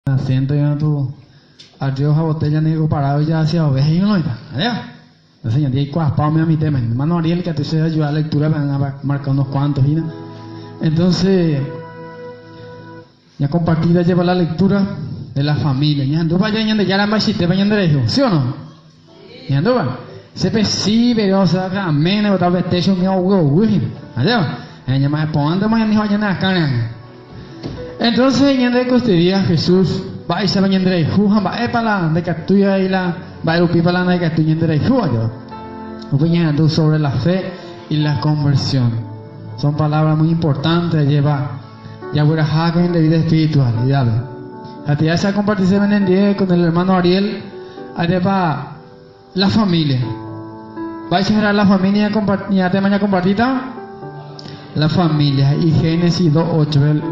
Asiento ya tu arriba a botella negro parado ya hacia oveja y no está. ¿Allá? Entonces ya tiene cuaspado a mi tema. Hermano Ariel, que te se ayuda a la lectura, van a marcar unos cuantos. ¿Sí? Entonces, ya compartida lleva la lectura de la familia. Ya anduva ya ñande ya la machite va ñande rejo. ¿Sí o no? Ya anduva. Sepe sí, pero o sea, amén, o tal vez te hecho mi abuelo. ¿Allá? Ya más ponte más ni vayan a cara. Entonces, ñande costería Jesús. Va y se va ñande rejo. Va para de que tú y la va a upi para la de que tú ñande rejo. Opinando sobre la fe y la conversión. Son palabras muy importantes. Lleva ya voy a jacar en la vida espiritual. La tía se ha compartido en el día con el hermano Ariel. Lleva la familia. ¿Vais a cerrar la familia y tema ya compartida? La familia. Y Génesis 2:8.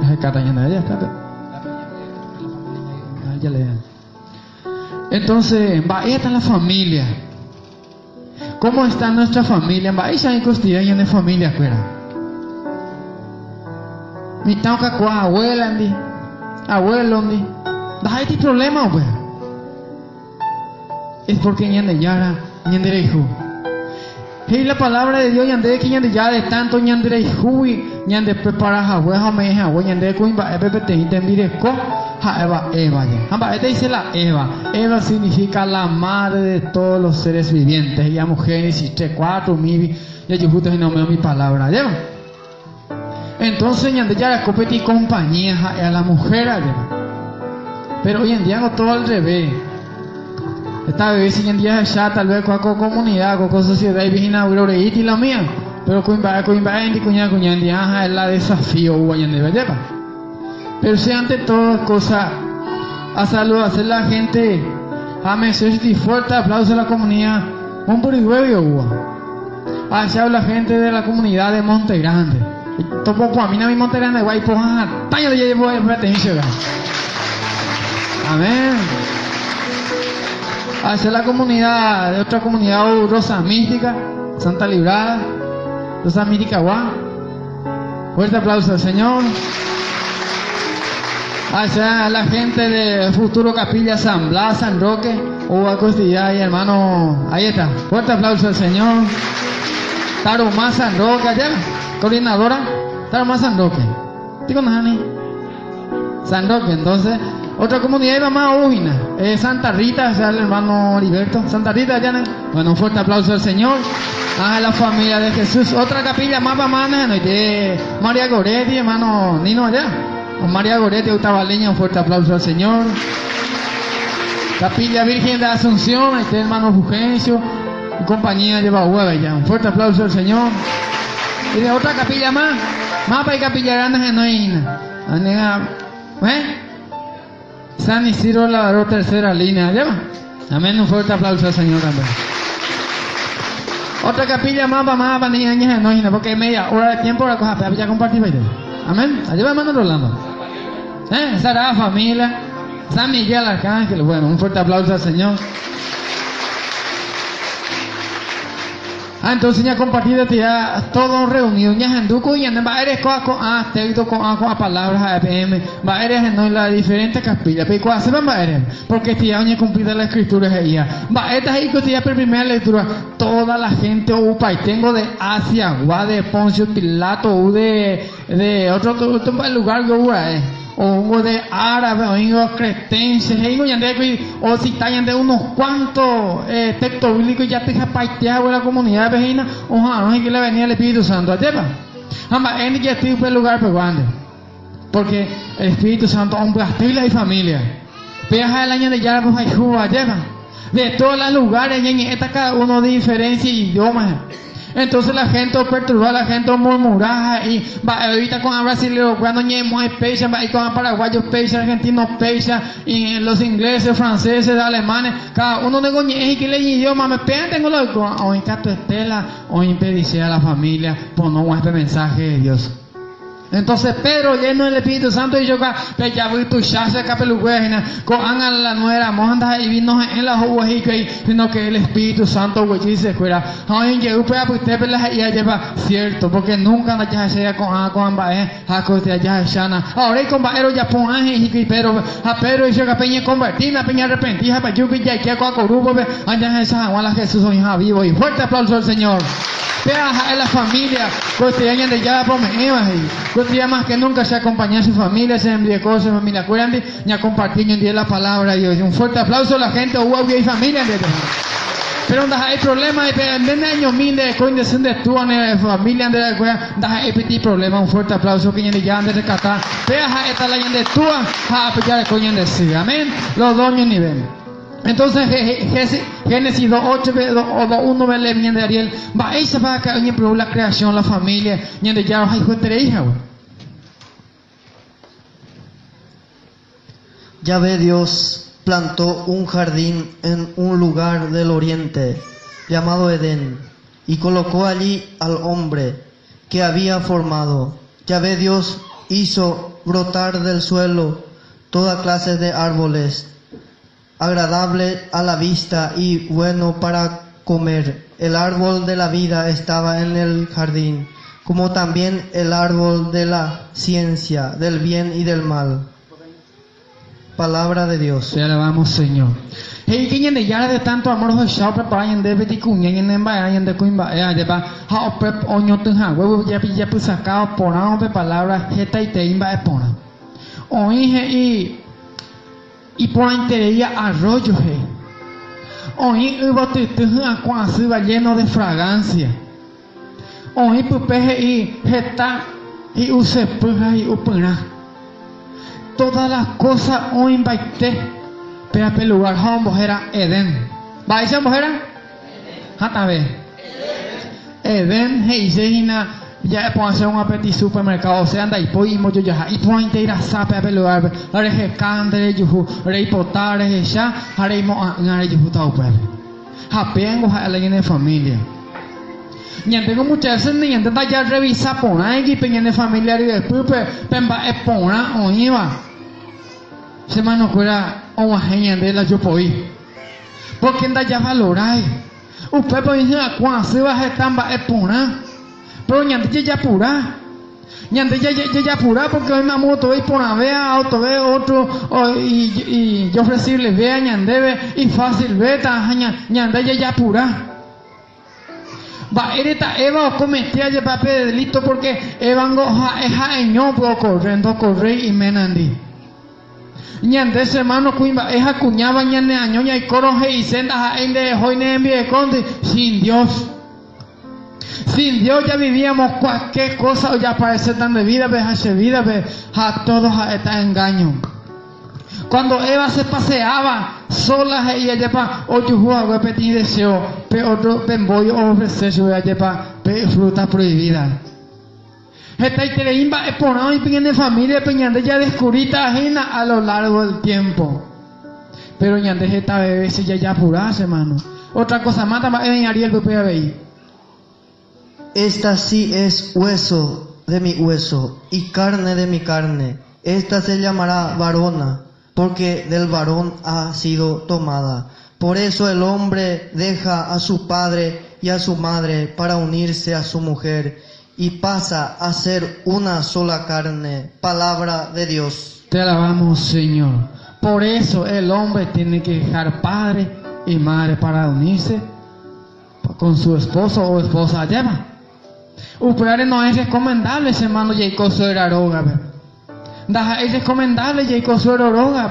Ya lean. Entonces, va, esta es la familia. ¿Cómo está nuestra familia? Va, esa es costilla en la familia, fuera. Mi tauca con abuela, andi. Abuelo, andi. Da este problema, pues. Es porque ñande yara, ñande hijo. Y la palabra de Dios ñande que ñande ya de tanto ñande hijo y ñande prepara abuela, me hija, ñande cuimba, te mire co. Eva ya. Esta dice la Eva. Eva significa la madre de todos los seres vivientes. Y llamo Génesis 3:4, ya yo justo no me mi palabra. ¿Ya? Entonces ya la competí compañía a la mujer. ¿Ya? Pero hoy en día no todo al revés. Esta vez hoy en día ya tal vez con comunidad, con sociedad y vigina y la mía. Pero cuña es la desafío hoy en día. Pero si ante todas cosas a salud, hacer la gente a meses y fuerte aplauso a la comunidad un purihuevio hacia la gente de la comunidad de Monte Grande. Topo por mí no mi Monte Grande guay por taño de llevo pretensión. Amén. Hacia la comunidad de otra comunidad Rosa Mística, Santa Librada, Rosa Mística guá. Fuerte aplauso al Señor. Hacia la gente de Futuro Capilla San Blas, San Roque, a Costilla y hermano, ahí está, fuerte aplauso al Señor. Tarumá San Roque, allá, coordinadora, Tarumá San Roque. ¿Tico Nani? San Roque, entonces, otra comunidad iba más Ujina, Santa Rita, o sea, el hermano Heriberto, Santa Rita, allá, bueno, un fuerte aplauso al Señor. A la familia de Jesús, otra capilla más para más, María Goretti, hermano Nino, allá. María Goretti, Utabaleña, un fuerte aplauso al Señor. Capilla Virgen de Asunción, este hermano Fulgencio, y compañía de Bahueva ya. Un fuerte aplauso al Señor. Y de otra capilla más para capilla grande en Noina. San Isidro Lavador, tercera línea, ¿ya? Amén, un fuerte aplauso al Señor también. Otra capilla más para niñas en Noina, porque media hora de tiempo para coger, ya compartir. Amén. Allí va hermano Rolando. Esa era la familia. San Miguel Arcángel. Bueno, un fuerte aplauso al Señor. Entonces ya compartido ya todos reunidos. Ya anduco y en eres con texto con palabras APM. Va eres en las diferentes capillas. Pero ¿cuál se va eres? Porque este año cumplida la escritura es ella. Va esta ahí que ya primera lectura. Toda la gente upa y tengo de Asia, de Poncio Pilato, de otro lugar que o de árabes, o cretenses, o si están de unos cuantos textos bíblicos ya te paiteado en la comunidad vecina, ojalá no que le venía el Espíritu Santo allá. Ambas en que estoy en el lugar peruano, porque el Espíritu Santo es un pastel y familia. Viaja el año de ya pues hay Cuba allá. De todos los lugares, y está cada uno de diferencia y idiomas. Entonces la gente perturba, la gente murmura y va ahorita con el brasileño cuando ñemos hay pecha, va y con el paraguayo pecha, argentino pecha y los ingleses, franceses, alemanes, cada uno de goñez y que le idioma me pegan tengo lo o en cato estela o impedice a la familia por no este mensaje de Dios. Entonces Pedro, lleno del Espíritu Santo, y yo que ya voy tu chase capeluguejina, con la nuera, mojanda y vino en la juguejica, sino que el Espíritu Santo, güey, se fuera. Ay, yo pues usted pues la ya lleva cierto, porque nunca la ya sea con ambae, a coste ya shana. Ahora con baero ya pon ángel y pero a Pedro y yo que peña convertida, peña arrepentida, para yo que ya que con corubo, allá esa Juan Jesús son hija vivo y fuerte aplauso al Señor. Vea a la familia, cotidiana de ya por cotidiana más que nunca se acompaña a su familia, se envía cosas, su familia, acuérdense, ya compartiendo un día la palabra y un fuerte aplauso a la gente, y familia. Pero donde hay problemas, de años mil de condición de tu familia, de la escuela, hay petit problema, un fuerte aplauso que ya de rescatar, vea a esta la de tu, a apoyar coña de sí, amén, los dos nivel. Entonces Génesis 2:8 o 2:1 me le viene de Ariel va esa va a caer en la creación la familia y de ya hay tres hijas. Yahvé Dios plantó un jardín en un lugar del oriente llamado Edén y colocó allí al hombre que había formado. Yahvé Dios hizo brotar del suelo toda clase de árboles agradable a la vista y bueno para comer. El árbol de la vida estaba en el jardín, como también el árbol de la ciencia, del bien y del mal. Palabra de Dios. Te alabamos, Señor. Hey, que de ya de tanto amor hoy shao prepara en de beticuña en emba en de cuimba de ba ha prep oño tunja huevo ya pues sacado por de palabra jeta y te imba pona. Oí y por entería arroyo oí hubo tuja cuando iba lleno de fragancia oí pupeje y jeta y use puja y upuna todas las cosas hoy invité pero el lugar donde era Edén ¿va a esa mujer? Hasta ver Edén heisena ya puedo hacer un petit supermercado, o sea, anda y podemos yo ya, y puedo ir a sape a peluar, haré que cante, yo haré hipotar, ya, haré yo tau pues, hapengo a la de familia. Y tengo muchas veces ni intenta ya revisar por ahí que peña de familia y después pemba es por ahí o iba, se mano fuera o genia de la yo podí, porque anda ya valorar, usted puede decir a cuándo se va a estar es por ahí. Pero ñande ya pura, ñande ya pura porque hoy me moto y por una vez auto ve otro y yo ofrecerle vea ñande y fácil ve ñande ya pura. Va ereta Eva o cometía ya papel de delito porque Eva es año puedo corriendo correr y menandi. Ñande ese hermano cuimba es acuñaba ñande año y coroje y senda a ende hoy ne envíe conde sin Dios. Sin Dios ya vivíamos cualquier cosa, ya parece tan de vida, hace vida, a todos a este engaño. Cuando Eva se paseaba sola y ella para ocho juegos repetir deseo, pero otro voy a ofrecer su fruta prohibida. Esta itreimba es por ahí de familia, peñande ya descubrita ajena a lo largo del tiempo. Pero ñande esta bebé se ya apurase, hermano. Otra cosa más, también Ariel Pepe veí. Esta sí es hueso de mi hueso y carne de mi carne. Esta se llamará varona, porque del varón ha sido tomada. Por eso el hombre deja a su padre y a su madre para unirse a su mujer y pasa a ser una sola carne. Palabra de Dios. Te alabamos, Señor. Por eso el hombre tiene que dejar padre y madre para unirse con su esposo o esposa lleva. Pero no es recomendable, hermano, Jacob suera roga. Es recomendable, Jacob suera roga.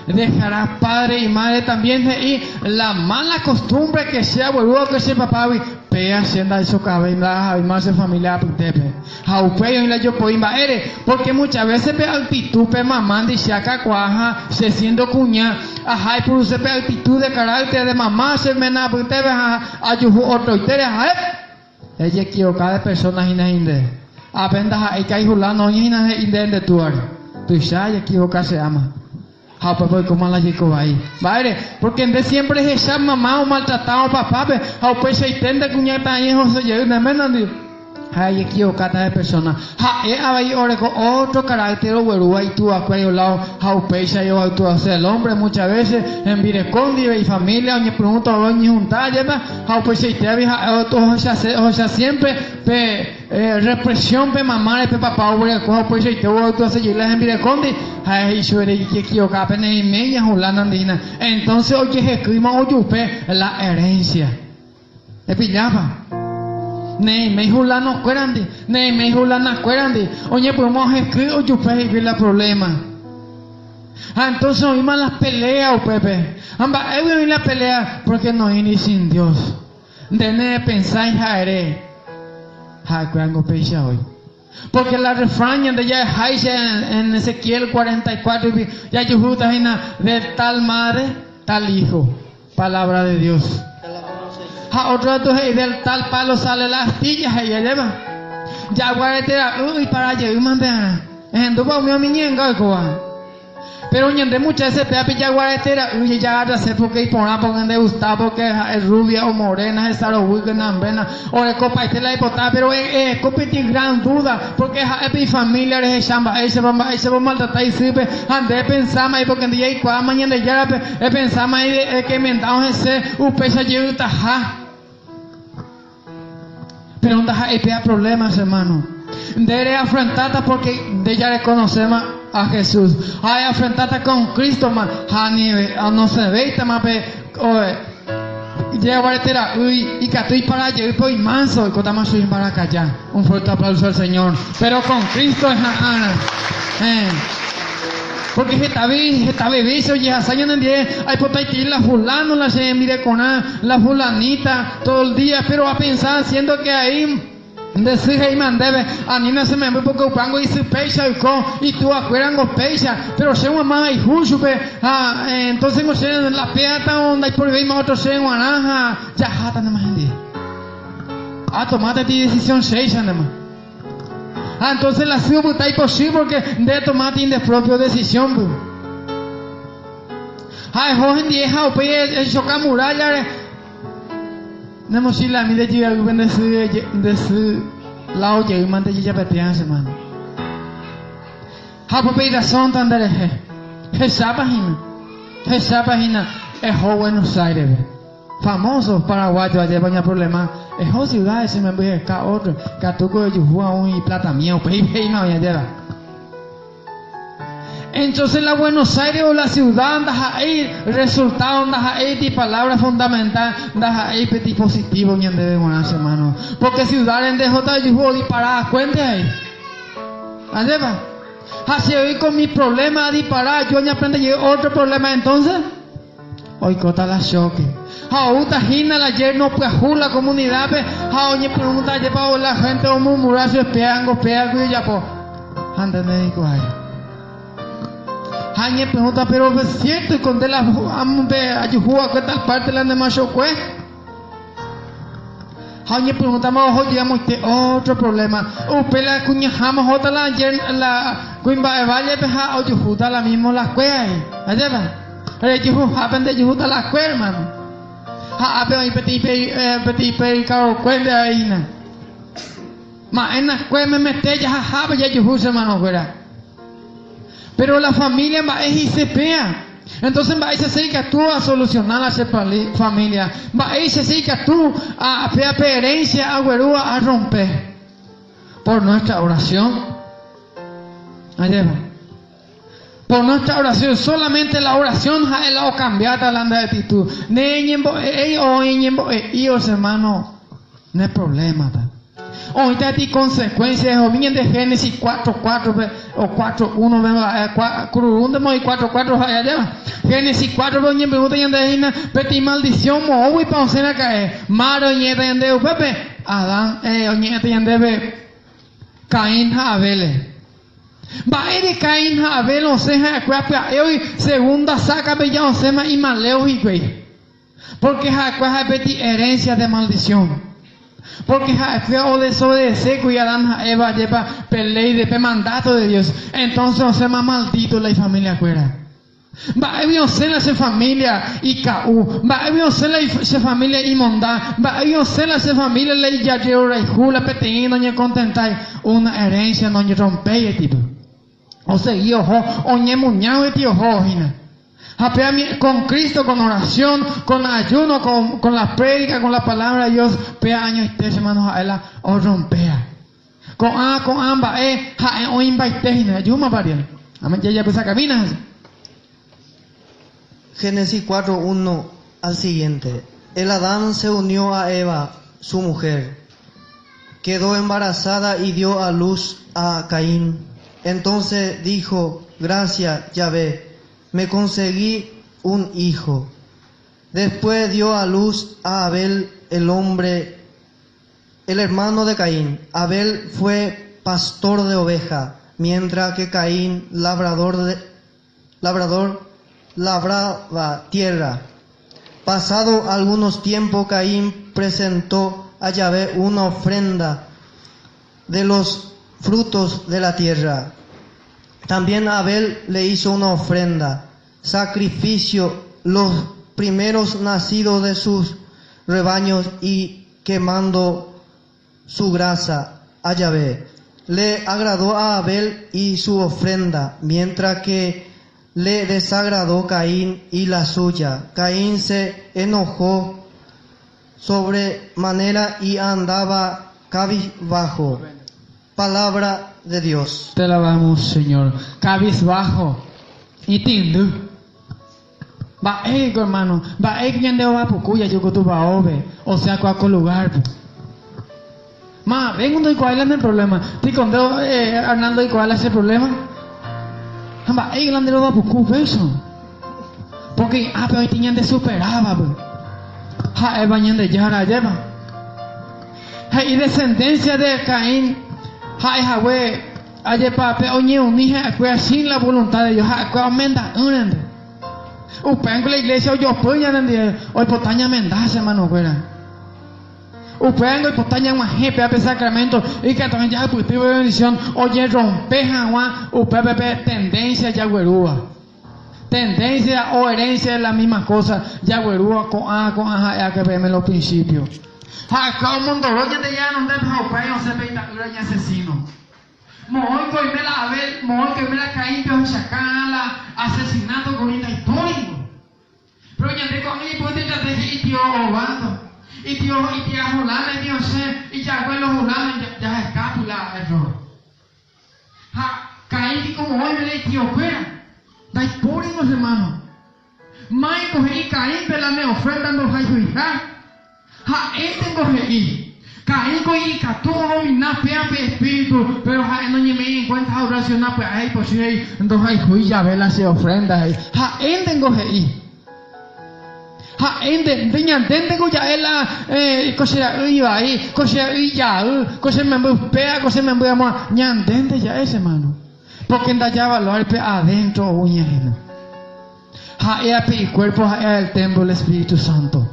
Dejará padre y madre también y la mala costumbre que sea vuelvo que sea papá pea siendo eso cabeza y más de familia tepe y la yo puedo porque muchas veces pe actitud pe mamá dice acá cuaja se siendo cuña ajá y por usted pe actitud de carácter de mamá se me na tepe ayujo otro y tere ella equivocada de personas y nada apenas hay que ayudar no y nada de tu área tu ya equivocada se ama. Como la chico ahí, ¿vale? Porque en vez siempre es esa mamá o maltratado papá, pues se intenta cuñar ahí José Dios de menos hay equivocada de persona. Hay otro carácter, y tú acuerdo lado, jaupecha, yo tú hacer el hombre muchas veces, en Virecondi y familia, oye, pregunto, oye, juntar, lleva, jaupecha y te había, o sea, siempre, represión, mamá, papá, jaupecha y te voy a hacer, yo en Virecondi, hay suere que equivocada, en media, Julana Andina. Entonces, oye, escrima, oye, la herencia. ¿Me pillaba? Me julano cuerandi, me julana cuerandi. Oye, podemos escribir o yo la problema. Entonces oímos las peleas, Pepe. Amba, oímos la pelea porque no hay ni sin Dios. De pensar en jaere. Cuando pecha hoy. Porque la refraña de ya en Ezequiel 44 ya yo de tal madre, tal hijo. Palabra de Dios. Otro del tal palo sale la astilla y ya lleva. Ya guaretera, para allá, y mandana. En tu pao, mi niña, pero ñende muchas veces te apilla guaretera, ya sé porque pongan de Gustavo, porque es rubia o morena, es saro weekend ambena, o de copa y te la hipotada, pero competir gran duda, porque es mi familia, es chamba, ese va a maltratar y sirve, ande pensamos ahí, porque en día y cuando mañana ya pensamos ahí que inventamos ese, pesa lleva ja. Pero no hay problemas, hermano. Debe afrontar porque de ya reconocemos a Jesús. Hay afrontar con Cristo, man. No se ve, más lleva y que estoy para allá y pues manso y contamos subir para acá ya. Un fuerte aplauso al Señor. Pero con Cristo es nada. Porque está bebido, y hazañan en día, hay potaitir la fulano, la se mire con la fulanita todo el día, pero a pensar, siendo que ahí, decir, hey man, debe, a mí no se me ve porque upango y se pecha y tú acuerdan con pecha, pero se una más y justo, entonces no sé, la peata donde hay por ahí más otro se guanaja, ya jata nada más en día. Tomate tu decisión 6 nada más. Entonces la ciudad está imposible porque de tomar de propia decisión. Joven vieja, o pe chocar muralla. No si la mide llega de su lado y manda ya petian semana. Pues razón tan de esa página es Buenos Aires. Famosos paraguayos allá baña problema es ciudad se me ve acá otro catuco de Yujua y plata mío y no ya. Entonces la Buenos Aires o la ciudad anda ahí resultado anda ahí de palabra fundamental anda ahí petit positivo ni debe ganarse hermano porque ciudad en DJ Yujua disparada cuente ahí allá va así hoy con mi problema disparada yo ya aprende otro problema entonces hoy cota la choque. Uta gina la ayer no pues la comunidad oye pregunta lleva la gente o murmurar su peango y ya po anda médico ahí Jañe pregunta pero es cierto y con de la ayuda que tal parte la de macho pues Jañe pregunta más ojo digamos otro problema pela cuñajamos otra la ayer la cuimba de valle peja oye justa la mismo la cueva allá va yo happen de justa la cueva hermano petit caro cuende ahí na ma en la escuela me mete ya yo uso hermano fuera pero la familia va y se pea entonces va y se acerca tú a solucionar la familia va y se acerca tú a herencia a güerúa a romper por nuestra oración allá va por nuestra oración, solamente la oración ha helado cambiada la de actitud. Hermano, no hay problema. Hoy hay consecuencias, o bien de Génesis 4:4 o 4:1, cururundemo y 4:4 allá. Génesis 4, me pregunta y anda peti maldición, mo hoy pa cena cae. Maro y ende Pepe, Adán, oñete y ande Caín Abel. Va de Caín Abel o sea hoy segunda saca bella o sea y maleo y güey porque ha peti herencia de maldición porque o desobedecer y Adán Eva lleva pelea de mandato de Dios entonces o sea más maldito la familia fuera Va a ser la familia IKU, va a ser la familia Imonda, va a ser la familia la Yayero Raijula, Peteíno, Ñe Contentai, una herencia no Ñe Rompeye tipo. O sea, yo, Oñe Muñao, tío, Jina. Con Cristo, con oración, con ayuno, con la prédica, con la palabra de Dios, pea año y tres hermanos a ella, o rompea. Con amba, o invaitejina, ayuma varian. Amén, ya pues caminas. Génesis 4:1 al siguiente. El Adán se unió a Eva, su mujer. Quedó embarazada y dio a luz a Caín. Entonces dijo, gracias, Yahvé, me conseguí un hijo. Después dio a luz a Abel, el hermano de Caín. Abel fue pastor de oveja, mientras que Caín, labrador, labraba tierra. Pasado algunos tiempos, Caín presentó a Yahvé una ofrenda de los frutos de la tierra. También Abel le hizo una ofrenda, sacrificio, los primeros nacidos de sus rebaños y quemando su grasa a Yahvé. Le agradó a Abel y su ofrenda, mientras que le desagradó Caín y la suya. Caín se enojó sobremanera y andaba cabizbajo. Palabra de Dios. Te alabamos, Señor. Cabizbajo y tindu. Va hermano. Va yende va pucuya yo tu va ove. O sea, cualquier lugar. Ma, vengo de cuál es el problema. Ti con Arnaldo y cuál es el problema. Va grande lo va pucu eso. Porque pero hoy tenían de superaba. Ha bañan de yara lleva. Y descendencia de Caín. Jahwe, ayer pape, oye, unija, fue sin la voluntad de Dios, aumenta, upen la iglesia, yo puedo hoy potaña mendaza, hermano, fuera. Upen y potaña más jefe, a sacramento, y que también ya positivo de bendición, oye, rompeja, upepe, tendencia, yagüerúa. Tendencia o herencia es la misma cosa, yagüerúa, con que veme los principios. Como mundo roya de ya no te preocupes, no se peita y asesino. Mohoy que me la Abel, mohoy que me la Caín, pero sacala, asesinato con esta historia. Pero ya te con él, pues te dije, y tío Obando, y tío Julana, y tío Se, y ya bueno Julana, ya escapula error. Caín que como hoy me le tío fuera, da historia, hermano. Mai coge y Caín, pero la me ofrenda no hay hija. Tengo que ir. Caín con y todo dominar pe espíritu, pero no me encuentra oración pues ahí pues sí, entonces ahí fui ya ver las ofrendas ahí. Tengo que ir. Tengo ya la cosa iba ahí, cosa ya, cosa me pea, cosa me voy a mover, ñandente ya ese hermano. Porque anda ya valor pe adentro uña. El cuerpo el templo del Espíritu Santo.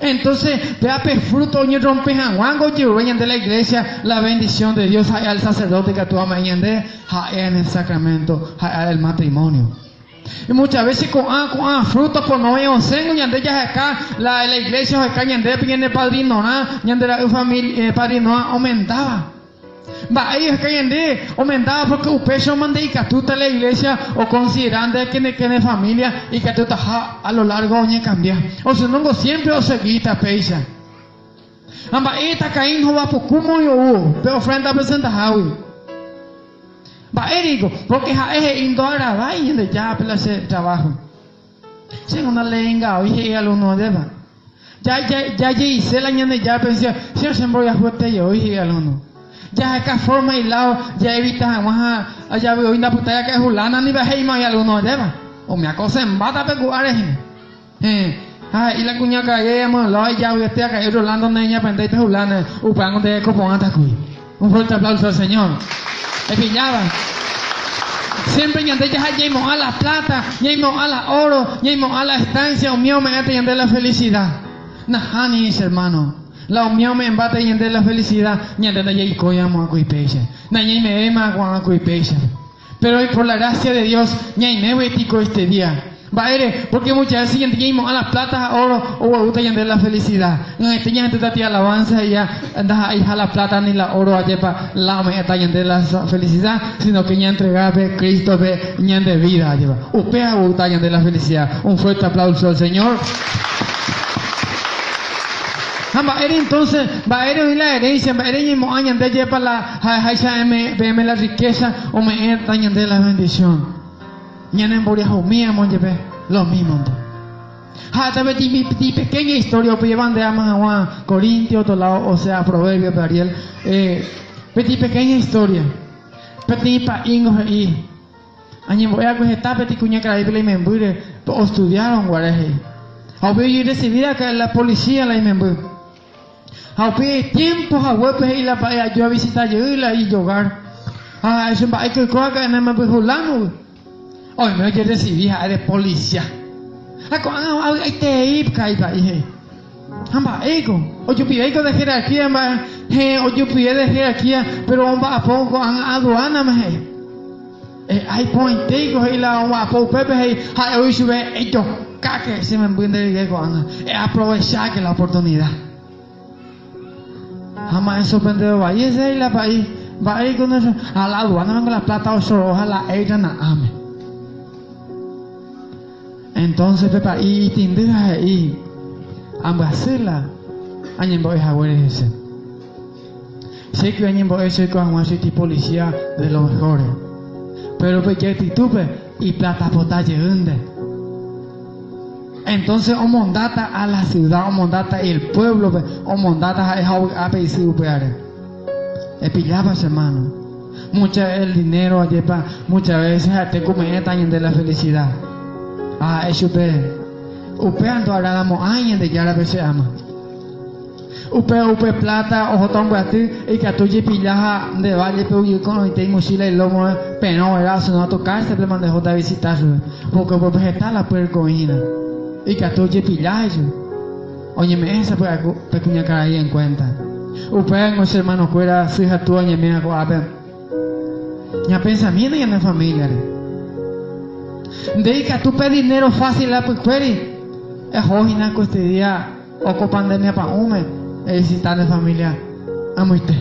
Entonces, vea fruto ni rompe janguango de la iglesia la bendición de Dios al sacerdote que actúa en el sacramento el matrimonio. Y muchas veces con frutos por no hay oncengo y ya acá la iglesia acá y viene padrino la familia padrino aumentaba. Va ellos que aumentaba porque un peso mande y que tú te la iglesia o considerando que de familia y que tú te a lo largo oye cambiar o si no siempre o seguita peisa amba esta Caín no va por como yo pero ofrenda presenta hawi va erigo porque es indora va y de ya pela ese trabajo sin una lenga oye al uno deba ya hice la ñane ya pensé si se voy a jugar yo oye al uno ya acá forma y lado ya evita más allá veo una puta que es Julana ni veje más y alguno lleva o me acosa en bata pecuares y la cuña que la ya voy a estar acá Rolando niña pendiente Julana upang de copón atacuy un fuerte aplauso al Señor es pillaba siempre ñande ya llevamos a la plata llevamos a la oro llevamos a la estancia o mío me atiende la felicidad najani hermano. La unión me embate y de la felicidad, ni de la y coyamo a cuipecha, ni me ema a cuipecha. Pero hoy por la gracia de Dios, ñaime tico este día. Baere, porque muchas veces yendimos a las platas a oro o gusta yender la felicidad. No este gente está tía alabanza y ya andas ahí a la plata ni la oro allá para la me está yender la felicidad, sino que ya entregar ve Cristo ve ñande vida lleva. Upea gusta yender la felicidad. Un fuerte aplauso al Señor. Baere entonces, baere y la herencia, baere y mo añan de lleva la haisa me la riqueza o me está yender la bendición. Ñanen boria homía monjepe lo mismo. Ha tabe ti pequeña historia o llevan de ama a Corintio otro lado, o sea, Proverbio de Ariel, peti pequeña historia. Peti pa ingo y añen voy a coger peti cuña que la me embuire o estudiaron guareje. A ver yo recibida que la policía la me embuire. A ver tiempo a huepe y la para yo a visitar yo y yogar. Ah, eso va que coaca en me bujulano. Hoy me oye recibir a de policía. Ahí te ir caiga y amba ego. O yo pide ego de jerarquía, o yo pide de jerarquía, pero va a poco a aduana me. Hay pointego y la va a poco pepe hay hoy sube ellos caque se me entiende de ego aprovechar que la oportunidad. Jamás es sorprendido va y ese la país va ahí con eso a la aduana con la plata o solo ojalá ella na ame. Entonces pepa y tindera y ambasela añembo es ese. Sé que añembo ese con un policía de los mejores. Pero pues ya titupe y plata potaje hunde. Entonces o mondata a la ciudad, o mondata y el pueblo, o mondata a pedir upeare. Pillaba hermano. El dinero ayepa, muchas veces te come también de la felicidad. Ah, eso upeando ahora damos años de ya la vez se ama. Upe plata o jotón guati y que tú pillaja de valle pero yo con y mochila y lomo pero era su no tocar se le mandé jota visitar porque por vegetal la percoina y que tú pillaja eso. Oye me esa pues pequeña cara ahí en cuenta. Upe los hermanos fuera su hija tu oye me hago a ver. Ya pensamiento y en la familia. De que tú pedir dinero fácil la pues query es hoy na este día o con pandemia pa ume es si de familia amuite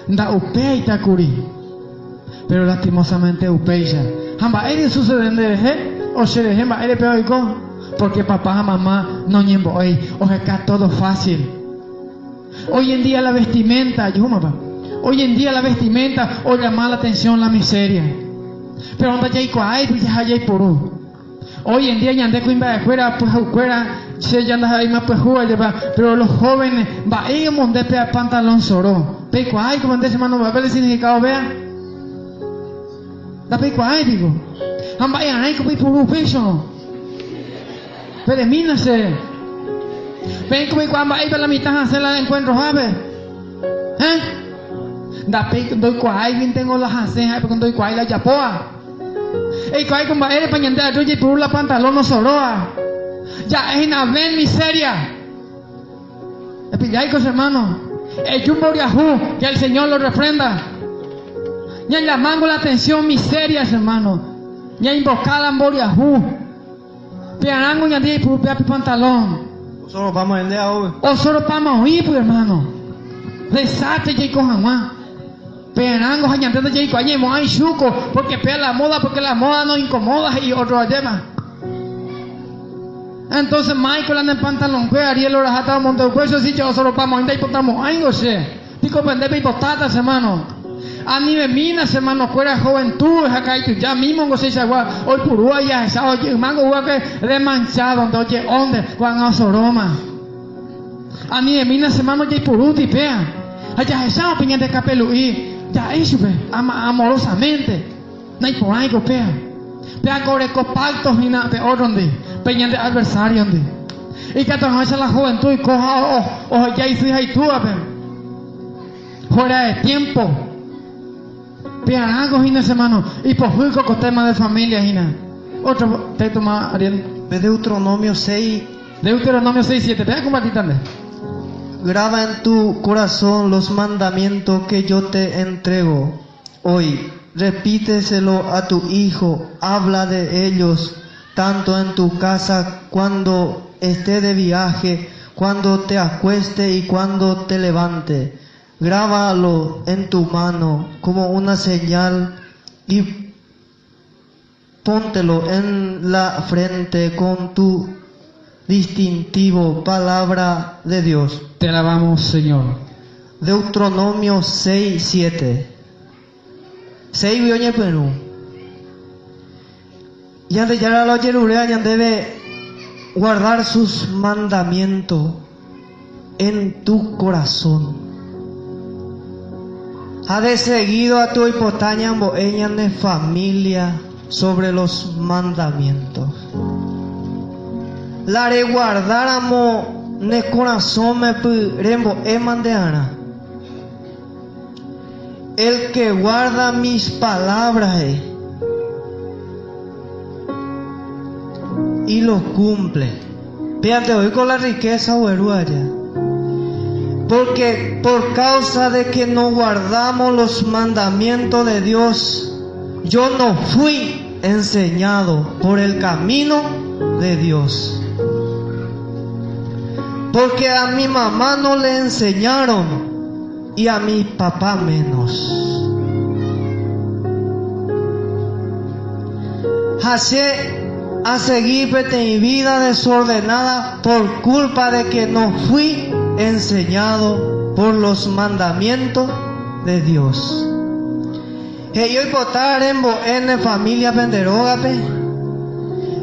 da upea y takuri pero lastimosamente upeya hamba ere suceden de o se de hamba ere peor con porque papá mamá no ñembo hoy o acá todo fácil. Hoy en día la vestimenta hoy en día la vestimenta o llama la atención la miseria. Pero donde ya hay cuay, pues ya hay por hoy en día ya ande cuimba de fuera, pues fuera se ya anda ahí más pues juega, pero los jóvenes va ellos monte pe pantalón soro. Pe cuay, como antes hermano va a ver el significado vea. Da pe cuay digo. Amba ya hay como por peso. Pero mínase. Ven como cuando ahí va la mitad a hacer la encuentro, ¿sabes? Da pe doy cuay bien tengo las hacejas porque doy cuay la yapoa. Ey cuay como eres pañandera yo y por la pantalón no soroa. Ya es una ven miseria. Epillaicos hermano. El yumboriajú que el Señor lo reprenda. Ya llamando la atención miserias hermano. Ya invocada amboriajú. Piarango ya di por pantalón. Solo vamos a vender hoy. O solo vamos a oír pues hermano. Desate ya cojan más. Perango hañantando ya coñemo hay chuco porque pea la moda porque la moda no incomoda y otro tema. Entonces Michael anda en pantalón que Ariel lo rajata monte de hueso si yo solo vamos a ir potamos algo sé. Digo vender pipotatas hermano. A mí me minas hermano fuera juventud acá y ya mismo no sé si agua hoy purúa ya esa oye mango agua que de manchado donde oye onde cuando a soroma. A mí me minas hermano ya purú tipea. Allá esa opinión de capeluí. Ya eso amorosamente no hay por ahí copea pea corre copactos y nada peor donde peñan de adversario donde y que trabaja la juventud y coja o ya hice y tú fuera de tiempo pea algo y hermano y por juicio con temas de familia y otro texto más Ariel Deuteronomio 6 7 te voy a compartir también. Graba en tu corazón los mandamientos que yo te entrego hoy. repíteselo a tu hijo, habla de ellos, tanto en tu casa cuando esté de viaje, cuando te acueste y cuando te levante. Grábalo en tu mano como una señal y póntelo en la frente con tu distintivo. Palabra de Dios. Te alabamos, Señor. Deuteronomio 6:7. 6 vioña Perú. Ya de ya la Yerurea ya debe guardar sus mandamientos en tu corazón. Ha de seguido a tu hipotaña boeña de familia sobre los mandamientos. La de guardáramos ne corazón me rembo emandeana. El que guarda mis palabras y lo cumple. Fíjate hoy con la riqueza uruguaya. Porque por causa de que no guardamos los mandamientos de Dios, yo no fui enseñado por el camino de Dios. Porque a mi mamá no le enseñaron y a mi papá menos. Hace a seguir mi vida desordenada por culpa de que no fui enseñado por los mandamientos de Dios. Y hoy potar en familia penderogape,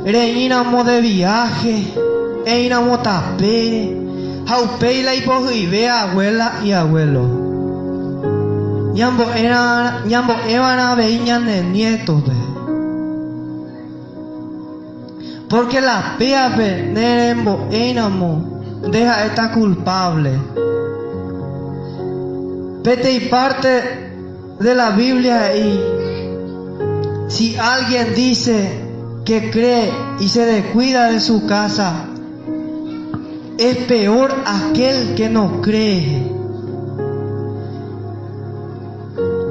reínamos de viaje, reínamos tapé, jaupeila y pojuive abuela y abuelo. Ñambo eran a veíñan de nietos, porque la pea nerembo einamo deja esta culpable. Vete y parte de la Biblia y si alguien dice que cree y se descuida de su casa, es peor aquel que no cree.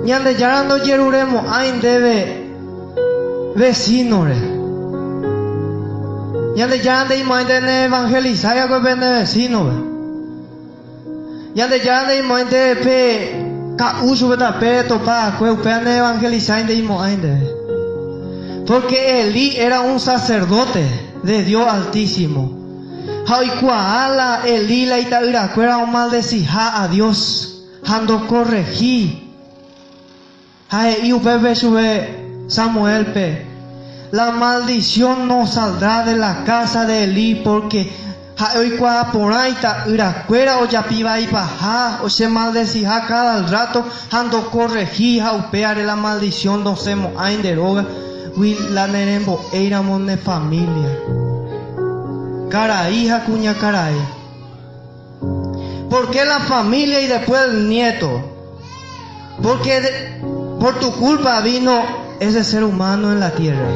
Ñande yarando yeruremo ain debe vecinore. Yande yande imainte ne evangelizar ya que vende vecino. Yande yande imainte pe ka uso beta pe topa que pe ne evangelizar de imainte. Porque Elí era un sacerdote de Dios Altísimo. Haikuala Elí la itaira era un maldecija a Dios, ando corregí. Hae y upe sube Samuel pe. La maldición no saldrá de la casa de Elí, porque hoy cuando por ahí está iracuera o ya piba y paja o se maldecija cada rato ando corregija o peare la maldición no semos ain deroga y la nerembo éramos de familia cara hija cuña caray. ¿Por qué la familia y después el nieto? Porque por tu culpa vino ese ser humano en la tierra.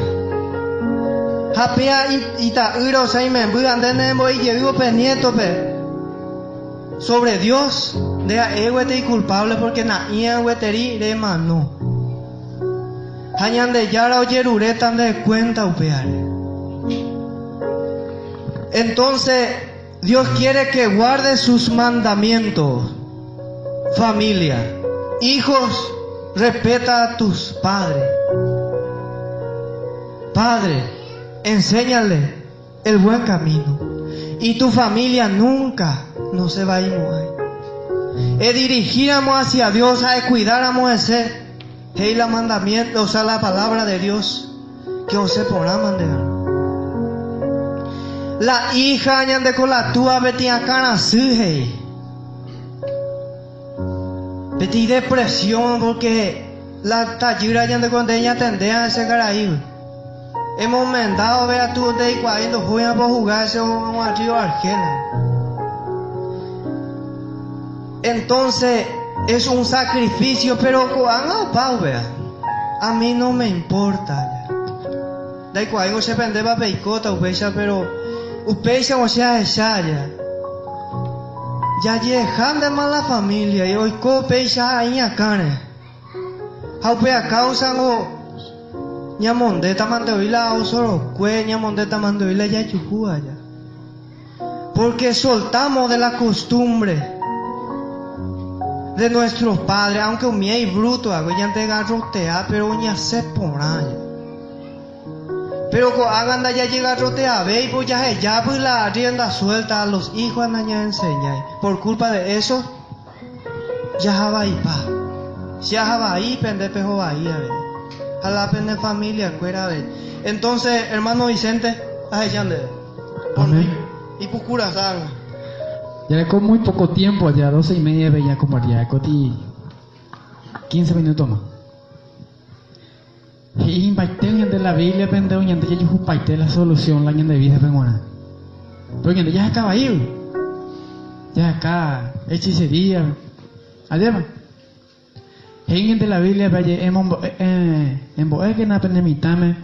Hapia y ta iro sai me bugan de nembo y llevo nieto pe sobre Dios de eguete y culpable porque na ia weteri de mano hayan de yara o yeruretan de cuenta upear. Entonces Dios quiere que guarde sus mandamientos. Familia, hijos, respeta a tus padres. Padre, enséñale el buen camino y tu familia nunca no se va a ir ahí. Dirigiramos hacia Dios, a cuidáramos ese y la mandamiento, o sea la palabra de Dios que os se podrá mandar. La hija añade con la tua beti a cara suje beti depresión porque la tallura añade con ella tendea ese caraíba. Hemos mandado ver a tu de cuando juegan por jugar ese matrimonio argela. Entonces es un sacrificio, pero cuando pau vea, a mí no me importa. De cuando se pende va peicota upecha, pero upecha o sea esa ya llegan de mala familia y hoy copecha ahí a carne. Haupea causa o ñamonde tamande oíla o solo cue ñamonde tamande oíla ya chujúa ya. Porque soltamos de la costumbre de nuestros padres, aunque un mía y bruto, hago ya te garrotea, pero ya se porá. Pero con hagan ya llega rotea, ve y pues ya pues la rienda suelta a los hijos a ya enseña. Por culpa de eso, ya va y pa. Ya va ahí, pende pejo ahí, a ver. A la pende familia, fuera a ver. Entonces, hermano Vicente, ayande. Amén. Y pucura salga. Ya con muy poco tiempo, ya 12:30 veía compartir, coti 15 minutos más. Y impacté de la Biblia, pendeo, y antes yo impacté la solución, la de vida, penguana. Pero ya acaba ahí, ya acá, hechicería, además. Y de la Biblia, vaya, en boe que na pendemitame,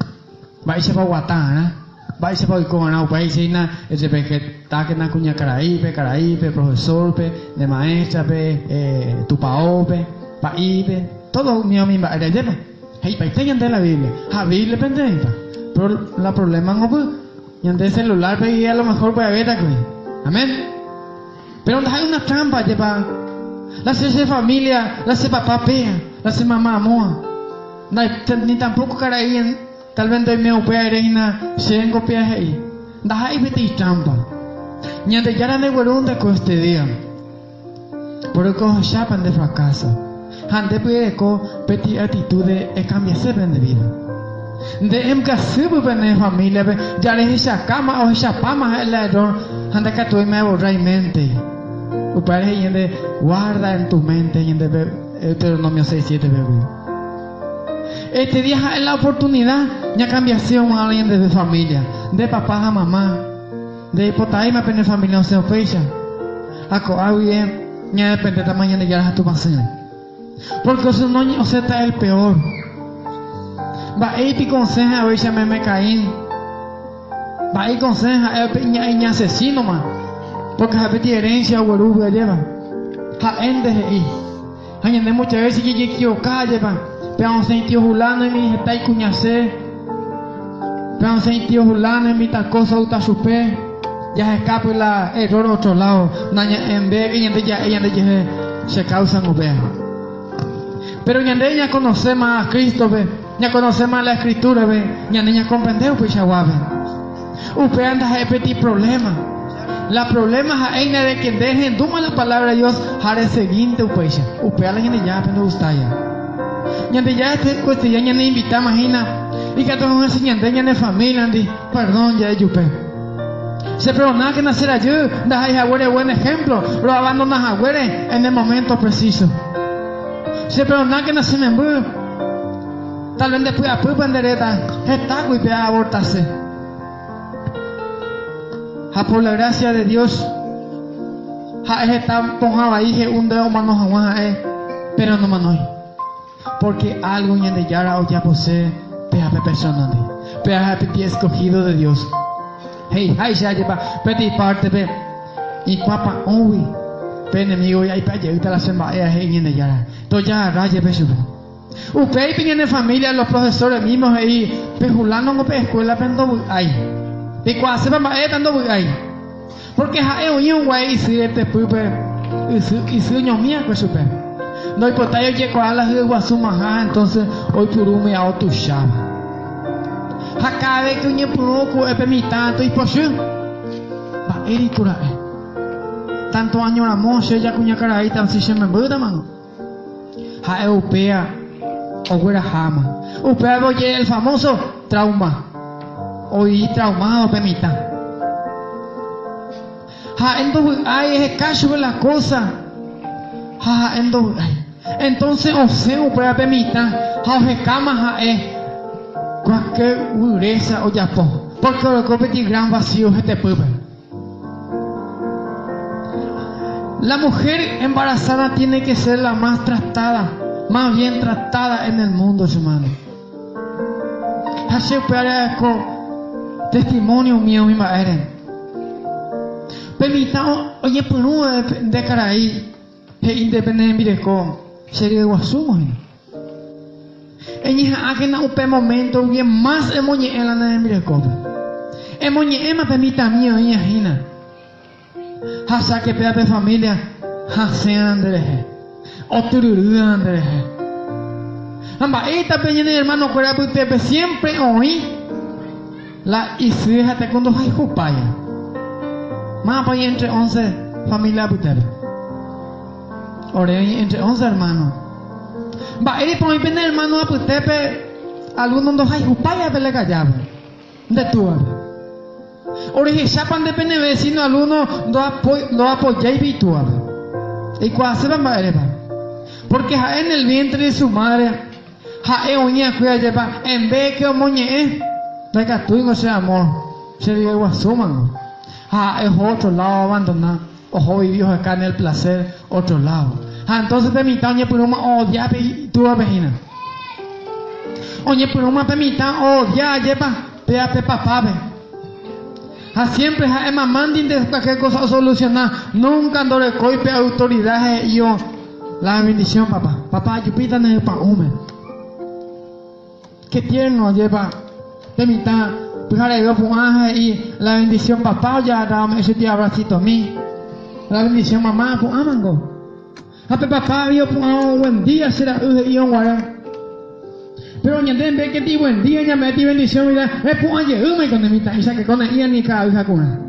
va a ir para Guatana. Va a ser para Iconao, va a ser ese que na cuña Caraípe, profesor, de maestra, tupao, paípe, todo mío mismo, era lleno. Hey, para estar de la Biblia, a Biblia pendiente. Pero la problema no pues, y ante el celular, y a lo mejor puede haber aquí. Amén. Pero hay una trampa, lleva. La hace familia, la hace papá pea, la hace mamá moa. Ni tampoco Caraí tal vez doy meu pea reina, se en copia ahí. Da ahí vete trampa. Ni ante ya de guarunda con este día. Por el cojo chapan de fracaso. Ante puede co peti actitudes e cambiarse de vida. De emcasubo de familia, ya le esa cama o esa pama el error. Ante que tú me borra mente. O padre y guarda en tu mente y en Deuteronomio 6:7 bebé. Este día es la oportunidad de cambiación a alguien de familia, de papá a mamá, de potaima pene familia o sea fecha, a coar bien, ya depende de mañana ya a tu paseo. Porque si no, o sea, está el peor. Va a ir y conseja a ver si me caí. Va a ir conseja a ver asesino más. Porque a ver herencia o guarubia lleva. A ende ahí. Hay muchas veces que yo equivocada lleva. Pero un sentido fulano y mi está y cuñacé. Pero un sentido fulano y mi tal cosa uta supe. Ya se escapa la error otro lado. En vez de ella se causan obras. Pero ya conocemos a Cristo, ve. Ya conocemos a la Escritura, ve. Ya comprendemos pues ya guave. Usted anda a repetir problemas. La problema es de que dejen duma la palabra de Dios haré seguinte pues. Usted a la gente ya no gusta ya. Y ya este cuestión ya ne invita imagina y que todos enseñan ya ne familia andi perdón ya yupe. Se perdona que nacer allí, da a buen ejemplo, lo abandonas a en el momento preciso. Se perdona que nacer en bu. Tal vez después a pupa endereta, está muy pea abortarse. A por la gracia de Dios, a está ponjaba ahí un dedo manos a pero no manoy. Porque algo en el yara o ya posee PHP persona de PHP escogido de Dios. Hey, hay ya lleva peti parte pe y cuapa uy pe enemigo y ahí pa llevita la semba hey en el yara to ya raya pe sube upei pin en familia los profesores mismos ahí pe julano no pe escuela pendo ahí pe cua se va dando ahí porque ha un guay y si este pupe y si ñomía pues sube. No importa yo llego a las de Guasumaja, entonces hoy purume a otro chava. Acá de que un poco es permitado y por sí. Va a ir por ahí. Tanto año la mocha ya cuña cara ahí tan si se me muda mano. Ha europea o fuera jama. Upea oye el famoso trauma. Hoy traumado permitado. Ha entonces hay ese caso de la cosa. Ha entonces entonces o sea para permitir a os camas a cualquier dureza o yapón porque lo que gran vacío este pueblo. La mujer embarazada tiene que ser la más tratada, más bien tratada en el mundo, hermano. Así para con testimonio mío mi madre. Permitamos oye por uno de Caraí independiente de con serie de Guasú, Ella hace na upe momento que más emoñe en la neve copa. Emoñe ema permita mío ella hina. Hasa que peda de familia, hase andreje. Otururu andreje. Amba esta peña hermano cuera putepe siempre oí. La hija te cuando hay jupaya. Más para entre 11 familias putepe. Ore entre 11 hermanos. Va, él por mi pena hermano a putepe. Algunos dos hay jupaya pele callado. De tu Ore chapan de pene vecino algunos lo apoya y vitua. Y cuando se van a ver, porque en el vientre de su madre, jae uña cuya lleva en vez que moñe venga tú no sea amor, se dio guasuman. Es otro lado abandonado, ojo vivió acá en el placer, otro lado. Entonces de mi taña por una odia tu vecina. Oye por una pemita odia lleva pea papá ve. Siempre es mamá de cualquier cosa solucionar. Nunca ando de coipe autoridades y yo. La bendición, papá. Papá, yo pidan el paume. Qué tierno lleva de mitad. Fíjate, yo puaje y la bendición, papá, ya dame ese tío abracito a mí. La bendición, mamá, pues amango. Papá, yo puaje buen día, será y un guarda. Pero ya den ve que ti buen día, ya me di bendición, mira, puaje, me con mi taisa que con ella ni cada hija con.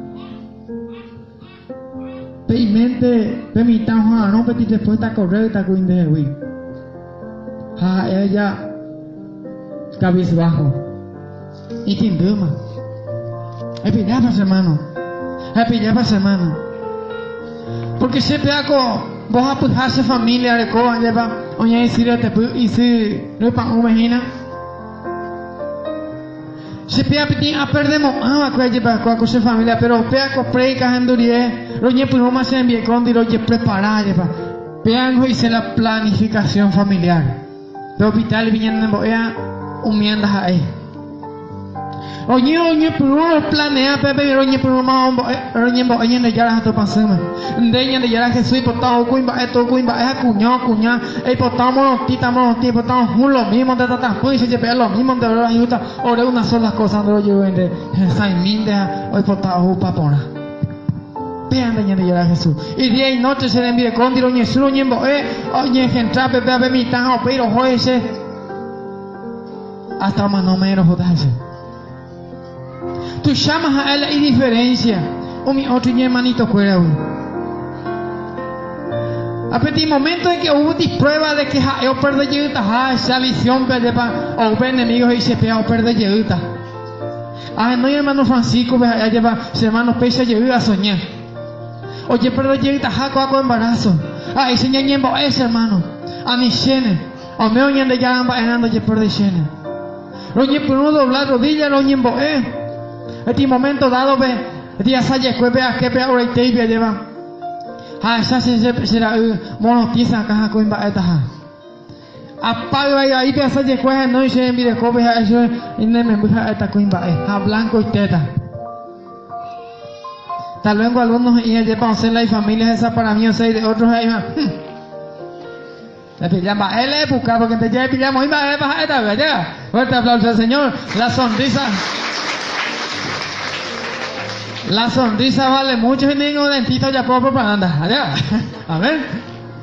Peimente, pemita, no petit después está correcta con de hoy. Ella cabizbajo. Y tinduma. Epillabas hermano. Epillabas hermano. Porque siempre hago vos a pujarse familia de coa lleva. Oye, y si no es para una imagina. Siempre a perdemos que lleva con su familia, pero pea con preikas en durie. Roñe pues vamos a enviar con diro y preparar lleva. Pean hoy se la planificación familiar. De hospital vienen en boea humiendas ahí. Roñe pues uno planea pepe roñe pues uno roñe boea de yaras a tu pasema. De de yaras Jesús potado cuimba esto cuimba es cuña potamos tita potamos lo mismo de tata pues se lleva lo mismo de verdad ayuda ore una sola cosa no lo lleven de Saimín de hoy potado papona. Vean de yaras Jesús. Y día y noche se le envíe con diro roñe su roñe oye gente pepe a ver mi tan pero joese hasta manomero jodarse. Tú llamas a él y diferencia. O mi otro hermanito fuera uno. A partir del momento en que hubo prueba de que yo perdí yuta, esa visión o enemigos y se pega o perdí yuta. No hermano Francisco, allá lleva hermano Peixe yuta a soñar. Oye, perdí yuta, con embarazo. Ese ñembo es hermano. A mi chene. O me oyen de ya ando y perdí chene. Oye, por uno doblar rodillas, lo ñembo este momento dado ve día salle cuepe a que pea ora te lleva esa será monotiza caja con ba eta apaga ahí pe salle cueja no se envide cope a eso y ne me buja eta con ba a blanco y teta tal vez algunos y llevan hacer la familia esa para mí o sea de otros ahí le pillamos él época porque te ya pillamos y va esta ya fuerte aplauso al Señor. La sonrisa vale mucho y ningún dentista ya puedo propaganda. Allá. A ver.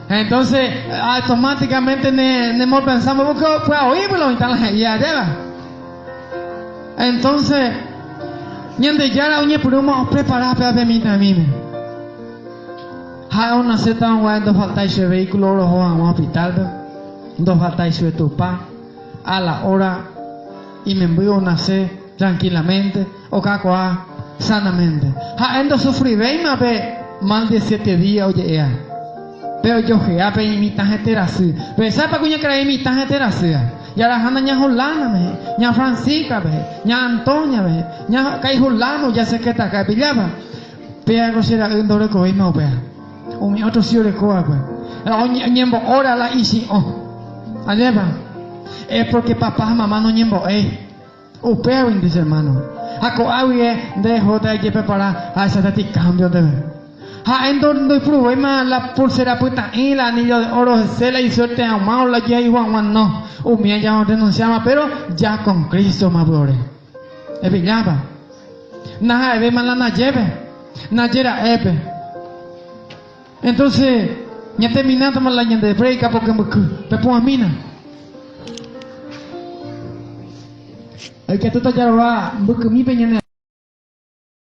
Entonces, automáticamente no pensamos porque fue a oír, pero están las allá. Entonces, ñande ya la uña por uno preparar para ver mi también. Hay una ceta dos falta ese vehículo lo a un hospital, dos falta ese tu pa a la hora y me envío a nacer tranquilamente o cacoa sanamente. Endo sufrí veima ve más de 7 días oye ea. Pero yo que a pe imitan heterasí. Pero sabe cuña que imitan heterasí. Ya la jana ña Jolana me, ña Francisca ve, ña Antonia ve, ña Kai Jolano ya sé que está acá pillaba. Pea algo será un doble coima o pea. O mi otro sí de coa pues. La ñembo ora la isi o. Alleva. Es porque papá y mamá no ñembo upea dice hermano. Ako awie de jota que preparar a ese cambio de ver. Ja, entonces probé más la pulsera puta y el anillo de oro, cela y suerte ahumado, la ya y Juan no. Mía ya no renunciaba, pero ya con Cristo más pobre. Es pillaba. Naja, ve más la nayebe. Nayera epe. Entonces, ya terminamos la ñande de break porque me pongo a mina. El que tú te llevas, porque mi peña